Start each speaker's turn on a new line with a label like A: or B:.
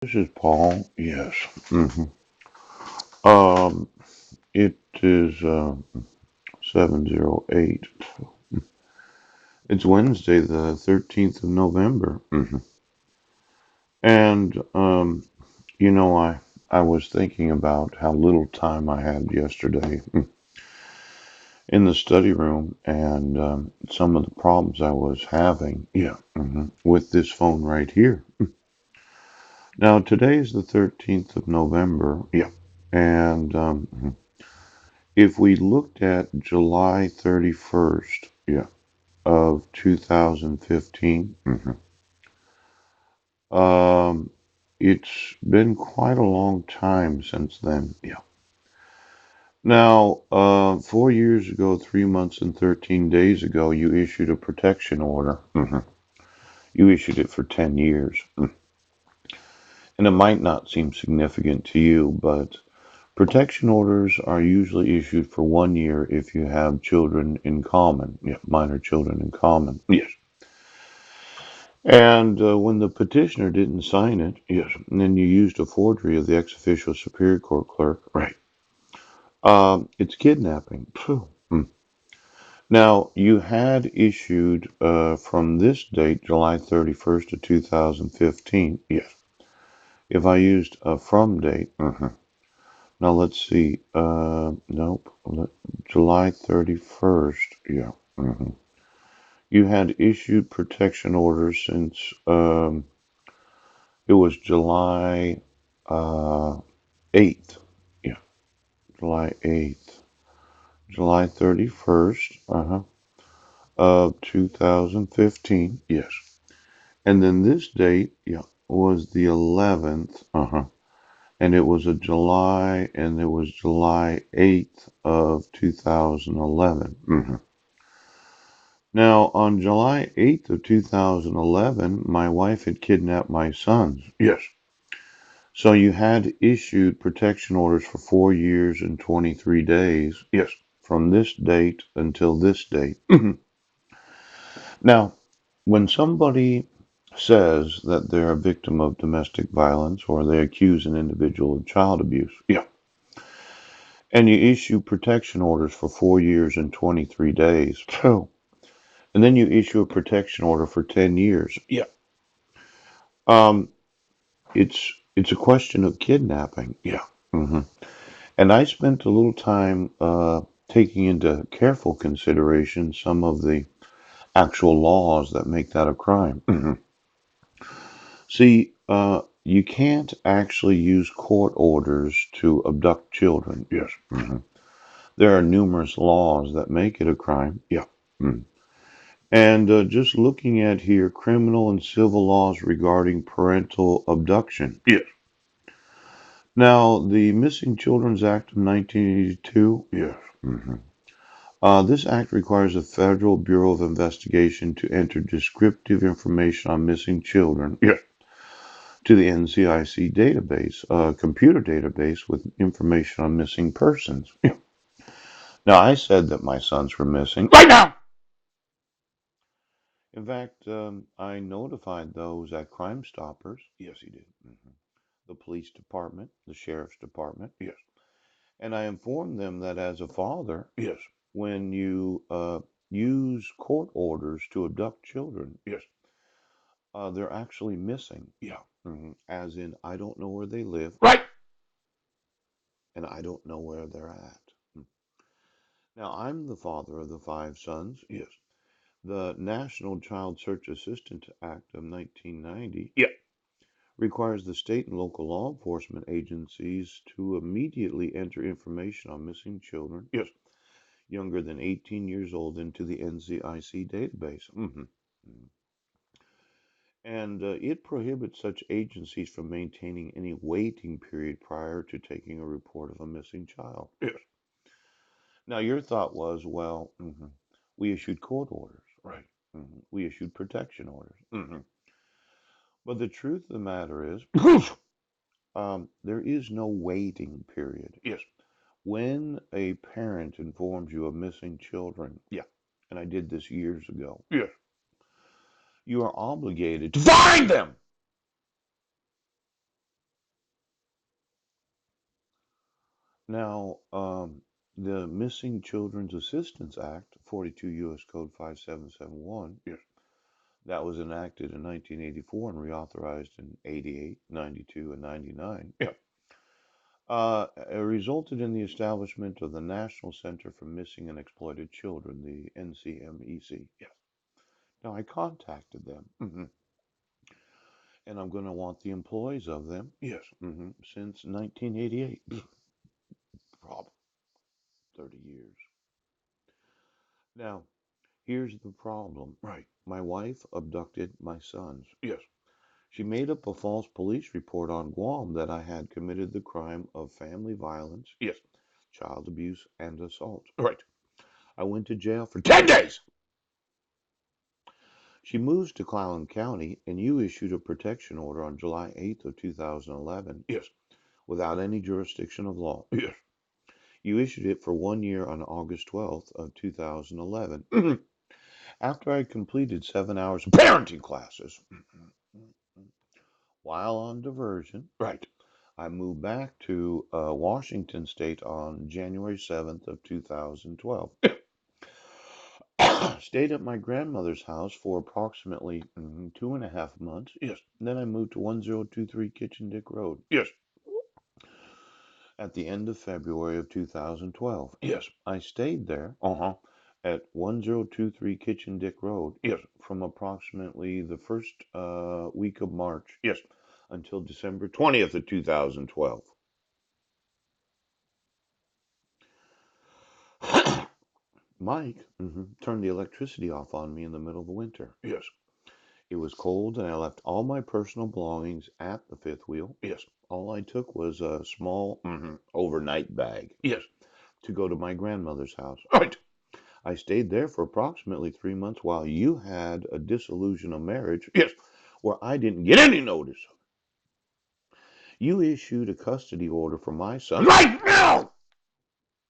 A: This is Paul. Yes. Um, it is 7:08. It's Wednesday, the 13th of November. And I was thinking about how little time I had yesterday in the study room and some of the problems I was having. Yeah. With this phone right here. Now, today is the 13th of November. Yeah. And if we looked at July 31st, yeah, of 2015, um, it's been quite a long time since then. Yeah. Now, 4 years ago, 3 months and 13 days ago, you issued a protection order. You issued it for 10 years. And it might not seem significant to you, but protection orders are usually issued for 1 year if you have children in common. Yeah, minor children in common. Yes. And when the petitioner didn't sign it, yes, and then you used a forgery of the ex officio Superior Court clerk, right? It's kidnapping. Phew. Now, you had issued from this date, July 31st of 2015, yes. If I used a from date, now let's see, nope, July 31st, yeah. You had issued protection orders since it was July 8th. Yeah, July 8th. July 31st, of 2015. Yes. And then this date, yeah, was the 11th. And it was a July, and it was July 8th of 2011. Now, on July 8th of 2011, my wife had kidnapped my sons. Yes. So you had issued protection orders for 4 years and 23 days. Yes. From this date until this date. Now, when somebody says that they're a victim of domestic violence or they accuse an individual of child abuse, yeah, and you issue protection orders for 4 years and 23 days, and then you issue a protection order for 10 years, yeah, um, it's a question of kidnapping, yeah. hmm And I spent a little time taking into careful consideration some of the actual laws that make that a crime. See, you can't actually use court orders to abduct children. Yes. There are numerous laws that make it a crime. Yeah. Mhm. And just looking at here, criminal and civil laws regarding parental abduction. Yes. Now, the Missing Children's Act of 1982. Yes. This act requires the Federal Bureau of Investigation to enter descriptive information on missing children. Yes. To the NCIC database, a computer database with information on missing persons. Yeah. Now, I said that my sons were missing. Right now! In fact, I notified those at Crime Stoppers. Yes, he did. The police department, the sheriff's department. Yes. And I informed them that as a father, yes, when you use court orders to abduct children, yes, they're actually missing. Yeah. As in, I don't know where they live. Right. And I don't know where they're at. Now, I'm the father of the five sons. Yes. The National Child Search Assistance Act of 1990, yeah, requires the state and local law enforcement agencies to immediately enter information on missing children, yes, younger than 18 years old into the NCIC database. And it prohibits such agencies from maintaining any waiting period prior to taking a report of a missing child. Yes. Now, your thought was, well, we issued court orders. Right. We issued protection orders. But the truth of the matter is, there is no waiting period. Yes. When a parent informs you of missing children, yeah, and I did this years ago, yes, you are obligated to find them. Now, the Missing Children's Assistance Act, 42 U.S. Code 5771, yes, that was enacted in 1984 and reauthorized in 88, 92, and 99. Yeah. It resulted in the establishment of the National Center for Missing and Exploited Children, the NCMEC. Yes. Now, I contacted them, and I'm going to want the employees of them, yes, since 1988. Probably 30 years. Now, here's the problem. Right. My wife abducted my sons. Yes. She made up a false police report on Guam that I had committed the crime of family violence, yes, child abuse, and assault. Right. I went to jail for 10 days. She moves to Clallam County, and you issued a protection order on July 8th of 2011. Yes. Without any jurisdiction of law. Yes. You issued it for 1 year on August 12th of 2011. After I completed 7 hours of parenting classes, while on diversion, right, I moved back to Washington State on January 7th of 2012. Stayed at my grandmother's house for approximately 2.5 months. Yes. Then I moved to 1023 Kitchen Dick Road. Yes. At the end of February of 2012. Yes. I stayed there. At 1023 Kitchen Dick Road. Yes. From approximately the first week of March. Yes. Until December 20th of 2012. Mike turned the electricity off on me in the middle of the winter. Yes. It was cold, and I left all my personal belongings at the fifth wheel. Yes. All I took was a small overnight bag. Yes. To go to my grandmother's house. Right. I stayed there for approximately 3 months while you had a dissolution of marriage. Yes. Where I didn't get any notice. You issued a custody order for my son right now.